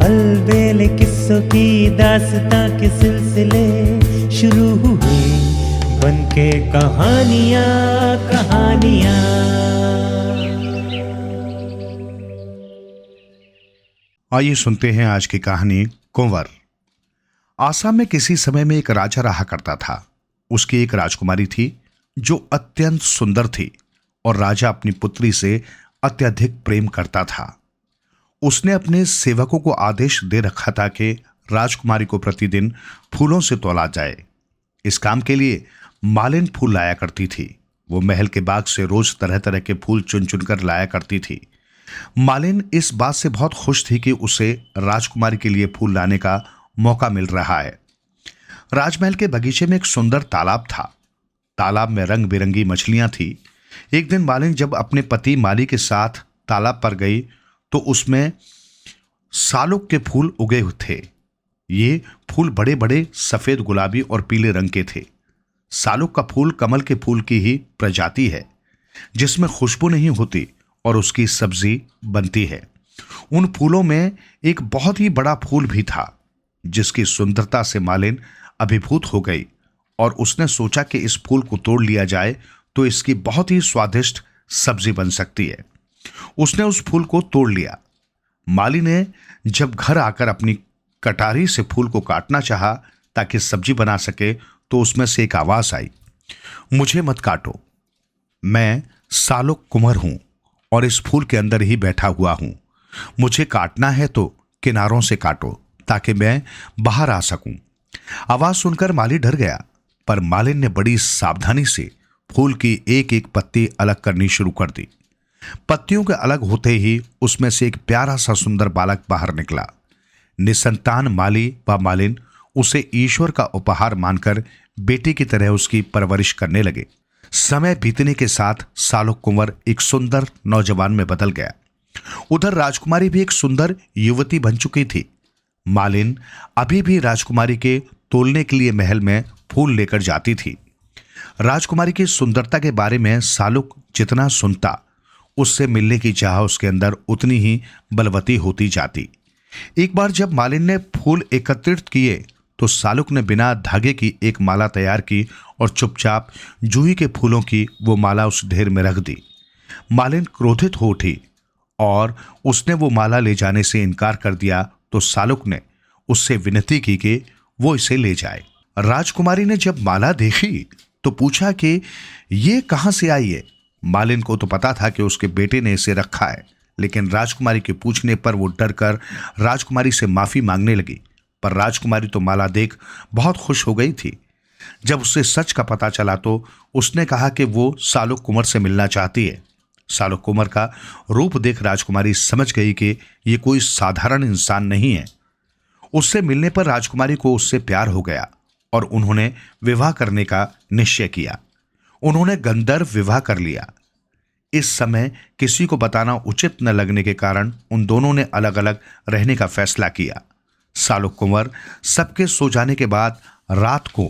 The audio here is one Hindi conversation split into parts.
अलबेले किस्सों की दास्तां के सिलसिले शुरू हुए, बनके कहानियां कहानियां। आइए सुनते हैं आज की कहानी कुंवर। आसाम में किसी समय में एक राजा रहा करता था। उसकी एक राजकुमारी थी जो अत्यंत सुंदर थी और राजा अपनी पुत्री से अत्यधिक प्रेम करता था। उसने अपने सेवकों को आदेश दे रखा था कि राजकुमारी को प्रतिदिन फूलों से तौला जाए। इस काम के लिए मालिन फूल लाया करती थी। वो महल के बाग से रोज तरह तरह के फूल चुन चुन कर लाया करती थी। मालिन इस बात से बहुत खुश थी कि उसे राजकुमारी के लिए फूल लाने का मौका मिल रहा है। राजमहल के बगीचे में एक सुंदर तालाब था। तालाब में रंग बिरंगी मछलियां थी। एक दिन मालिन जब अपने पति माली के साथ तालाब पर गई तो उसमें सालुक के फूल उगे थे। ये फूल बड़े बड़े सफेद, गुलाबी और पीले रंग के थे। सालुक का फूल कमल के फूल की ही प्रजाति है, जिसमें खुशबू नहीं होती और उसकी सब्जी बनती है। उन फूलों में एक बहुत ही बड़ा फूल भी था, जिसकी सुंदरता से मालिन अभिभूत हो गई और उसने सोचा कि इस फूल को तोड़ लिया जाए तो इसकी बहुत ही स्वादिष्ट सब्जी बन सकती है। उसने उस फूल को तोड़ लिया। माली ने जब घर आकर अपनी कटारी से फूल को काटना चाहा ताकि सब्जी बना सके तो उसमें से एक आवाज आई, मुझे मत काटो, मैं सालुक कुंवर हूं और इस फूल के अंदर ही बैठा हुआ हूं। मुझे काटना है तो किनारों से काटो ताकि मैं बाहर आ सकूं। आवाज सुनकर माली डर गया, पर मालिन ने बड़ी सावधानी से फूल की एक एक पत्ती अलग करनी शुरू कर दी। पत्तियों के अलग होते ही उसमें से एक प्यारा सा सुंदर बालक बाहर निकला। निसंतान माली व मालिन उसे ईश्वर का उपहार मानकर बेटी की तरह उसकी परवरिश करने लगे। समय बीतने के साथ सालुक कुंवर एक सुंदर नौजवान में बदल गया। उधर राजकुमारी भी एक सुंदर युवती बन चुकी थी। मालिन अभी भी राजकुमारी के तोलने के लिए महल में फूल लेकर जाती थी। राजकुमारी की सुंदरता के बारे में सालुक जितना सुनता, उससे मिलने की चाह उसके अंदर उतनी ही बलवती होती जाती। एक बार जब मालिन ने फूल एकत्रित किए तो सालुक ने बिना धागे की एक माला तैयार की और चुपचाप जूही के फूलों की वो माला उस ढेर में रख दी। मालिन क्रोधित हो उठी और उसने वो माला ले जाने से इनकार कर दिया तो सालुक ने उससे विनती की कि वो इसे ले जाए। राजकुमारी ने जब माला देखी तो पूछा कि ये कहां से आई है। मालिन को तो पता था कि उसके बेटे ने इसे रखा है, लेकिन राजकुमारी के पूछने पर वो डर कर राजकुमारी से माफी मांगने लगी। पर राजकुमारी तो माला देख बहुत खुश हो गई थी। जब उसे सच का पता चला तो उसने कहा कि वो सालुक कुंवर से मिलना चाहती है। सालुक कुंवर का रूप देख राजकुमारी समझ गई कि ये कोई साधारण इंसान नहीं है। उससे मिलने पर राजकुमारी को उससे प्यार हो गया और उन्होंने विवाह करने का निश्चय किया। उन्होंने गंधर्व विवाह कर लिया। इस समय किसी को बताना उचित न लगने के कारण उन दोनों ने अलग अलग रहने का फैसला किया। सालुक कुंवर सबके सो जाने के बाद रात को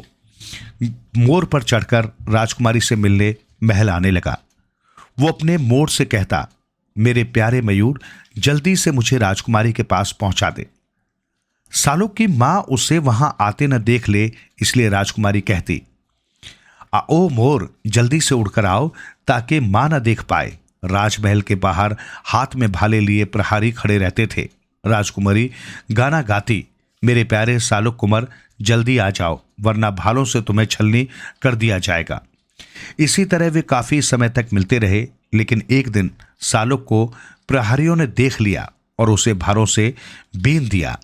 मोर पर चढ़कर राजकुमारी से मिलने महल आने लगा। वो अपने मोर से कहता, मेरे प्यारे मयूर, जल्दी से मुझे राजकुमारी के पास पहुंचा दे। सालुक की मां उसे वहां आते न देख ले, इसलिए राजकुमारी कहती, ओ मोर, जल्दी से उड़कर आओ ताकि मां न देख पाए। राजमहल के बाहर हाथ में भाले लिए प्रहरी खड़े रहते थे। राजकुमारी गाना गाती, मेरे प्यारे सालुक कुंवर, जल्दी आ जाओ वरना भालों से तुम्हें छलनी कर दिया जाएगा। इसी तरह वे काफी समय तक मिलते रहे, लेकिन एक दिन सालुक को प्रहरियों ने देख लिया और उसे भारों से बीन दिया।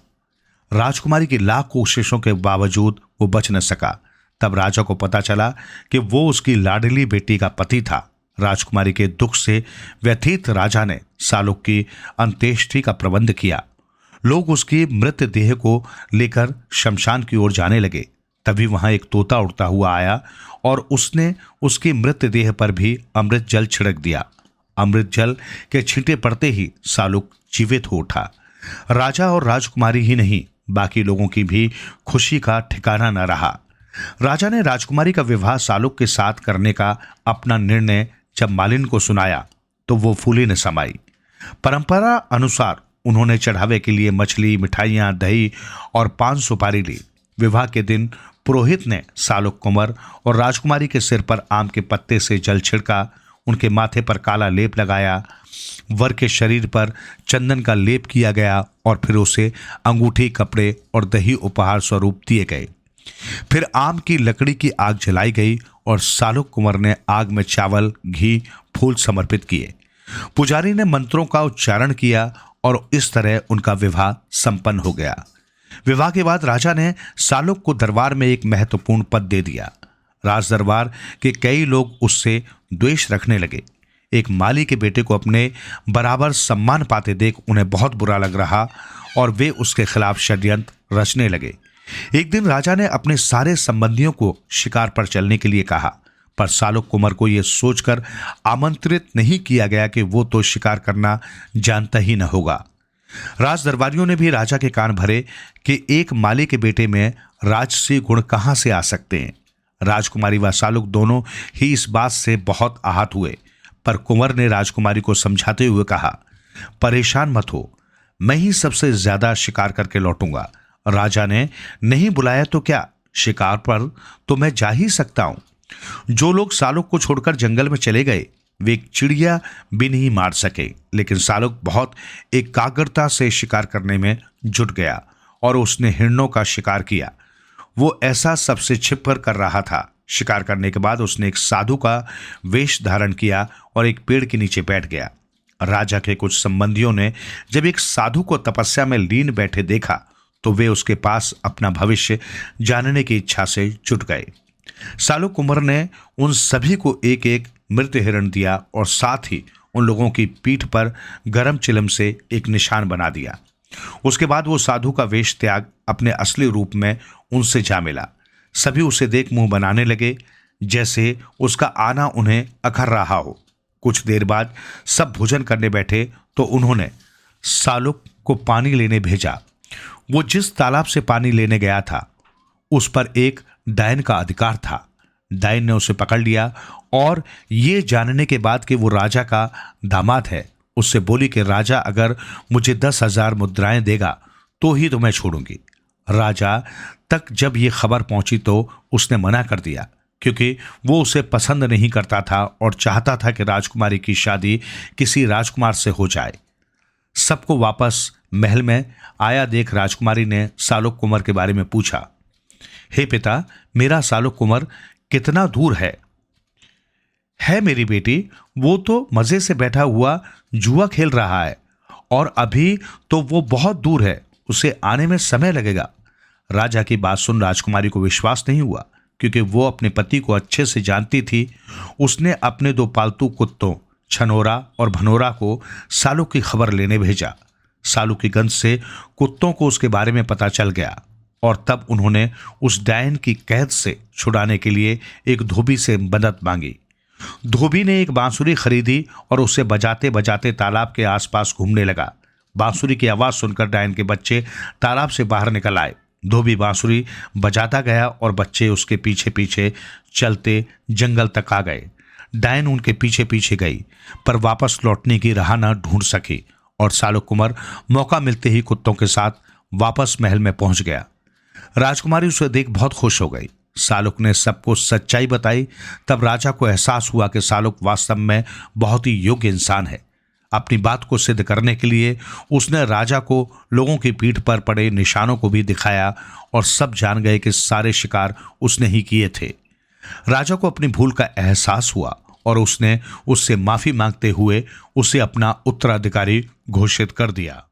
राजकुमारी की लाख कोशिशों के बावजूद वो बच न सका। तब राजा को पता चला कि वो उसकी लाडली बेटी का पति था। राजकुमारी के दुख से व्यथित राजा ने सालुक की अंत्येष्टि का प्रबंध किया। लोग उसकी मृत देह को लेकर शमशान की ओर जाने लगे। तभी वहां एक तोता उड़ता हुआ आया और उसने उसकी मृत देह पर भी अमृत जल छिड़क दिया। अमृत जल के छींटे पड़ते ही सालुक जीवित हो उठा। राजा और राजकुमारी ही नहीं, बाकी लोगों की भी खुशी का ठिकाना न रहा। राजा ने राजकुमारी का विवाह सालुक के साथ करने का अपना निर्णय जब मालिन को सुनाया तो वो फूली न समाई। परंपरा अनुसार उन्होंने चढ़ावे के लिए मछली, मिठाइयाँ, दही और पान सुपारी ली। विवाह के दिन पुरोहित ने सालुक कुंवर और राजकुमारी के सिर पर आम के पत्ते से जल छिड़का, उनके माथे पर काला लेप लगाया, वर के शरीर पर चंदन का लेप किया गया और फिर उसे अंगूठी, कपड़े और दही उपहार स्वरूप दिए गए। फिर आम की लकड़ी की आग जलाई गई और सालुक कुंवर ने आग में चावल, घी, फूल समर्पित किए। पुजारी ने मंत्रों का उच्चारण किया और इस तरह उनका विवाह संपन्न हो गया। विवाह के बाद राजा ने सालुक को दरबार में एक महत्वपूर्ण पद दे दिया। राज दरबार के कई लोग उससे द्वेष रखने लगे। एक माली के बेटे को अपने बराबर सम्मान पाते देख उन्हें बहुत बुरा लग रहा और वे उसके खिलाफ षड्यंत्र रचने लगे। एक दिन राजा ने अपने सारे संबंधियों को शिकार पर चलने के लिए कहा, पर सालुक कुंवर को यह सोचकर आमंत्रित नहीं किया गया कि वो तो शिकार करना जानता ही न होगा। राज दरबारियों ने भी राजा के कान भरे कि एक माली के बेटे में राजसी गुण कहां से आ सकते हैं। राजकुमारी व सालुक दोनों ही इस बात से बहुत आहत हुए, पर कुंवर ने राजकुमारी को समझाते हुए कहा, परेशान मत हो, मैं ही सबसे ज्यादा शिकार करके लौटूंगा। राजा ने नहीं बुलाया तो क्या, शिकार पर तो मैं जा ही सकता हूं। जो लोग सालुक को छोड़कर जंगल में चले गए वे एक चिड़िया भी नहीं मार सके, लेकिन सालुक बहुत एकाग्रता से शिकार करने में जुट गया और उसने हिरणों का शिकार किया। वो ऐसा सबसे छिपकर कर रहा था। शिकार करने के बाद उसने एक साधु का वेश धारण किया और एक पेड़ के नीचे बैठ गया। राजा के कुछ संबंधियों ने जब एक साधु को तपस्या में लीन बैठे देखा तो वे उसके पास अपना भविष्य जानने की इच्छा से जुट गए। सालुक कुंवर ने उन सभी को एक एक मृत हिरण दिया और साथ ही उन लोगों की पीठ पर गरम चिलम से एक निशान बना दिया। उसके बाद वो साधु का वेश त्याग अपने असली रूप में उनसे जा मिला। सभी उसे देख मुंह बनाने लगे जैसे उसका आना उन्हें अखर रहा हो। कुछ देर बाद सब भोजन करने बैठे तो उन्होंने सालुक को पानी लेने भेजा। वो जिस तालाब से पानी लेने गया था उस पर एक डायन का अधिकार था। डायन ने उसे पकड़ लिया और ये जानने के बाद कि वो राजा का दामाद है, उससे बोली कि राजा अगर मुझे 10,000 मुद्राएं देगा तो ही तो मैं छोड़ूंगी। राजा तक जब ये खबर पहुंची तो उसने मना कर दिया, क्योंकि वो उसे पसंद नहीं करता था और चाहता था कि राजकुमारी की शादी किसी राजकुमार से हो जाए। सबको वापस महल में आया देख राजकुमारी ने सालुक कुंवर के बारे में पूछा, हे पिता, मेरा सालुक कुंवर कितना दूर है मेरी बेटी? वो तो मजे से बैठा हुआ जुआ खेल रहा है और अभी तो वो बहुत दूर है, उसे आने में समय लगेगा। राजा की बात सुन राजकुमारी को विश्वास नहीं हुआ, क्योंकि वो अपने पति को अच्छे से जानती थी। उसने अपने 2 पालतू कुत्तों छनोरा और भनोरा को सालुक की खबर लेने भेजा। सालुक की गंध से कुत्तों को उसके बारे में पता चल गया और तब उन्होंने उस डायन की कैद से छुड़ाने के लिए एक धोबी से मदद मांगी। धोबी ने एक बांसुरी खरीदी और उसे बजाते बजाते तालाब के आसपास घूमने लगा। बांसुरी की आवाज सुनकर डायन के बच्चे तालाब से बाहर निकल आए। धोबी बांसुरी बजाता गया और बच्चे उसके पीछे पीछे चलते जंगल तक आ गए। डायन उनके पीछे पीछे गई, पर वापस लौटने की राह न ढूंढ सकी और सालुक कुंवर मौका मिलते ही कुत्तों के साथ वापस महल में पहुंच गया। राजकुमारी उसे देख बहुत खुश हो गई। सालुक ने सबको सच्चाई बताई। तब राजा को एहसास हुआ कि सालुक वास्तव में बहुत ही योग्य इंसान है। अपनी बात को सिद्ध करने के लिए उसने राजा को लोगों की पीठ पर पड़े निशानों को भी दिखाया और सब जान गए कि सारे शिकार उसने ही किए थे। राजा को अपनी भूल का एहसास हुआ और उसने उससे माफी मांगते हुए उसे अपना उत्तराधिकारी घोषित कर दिया।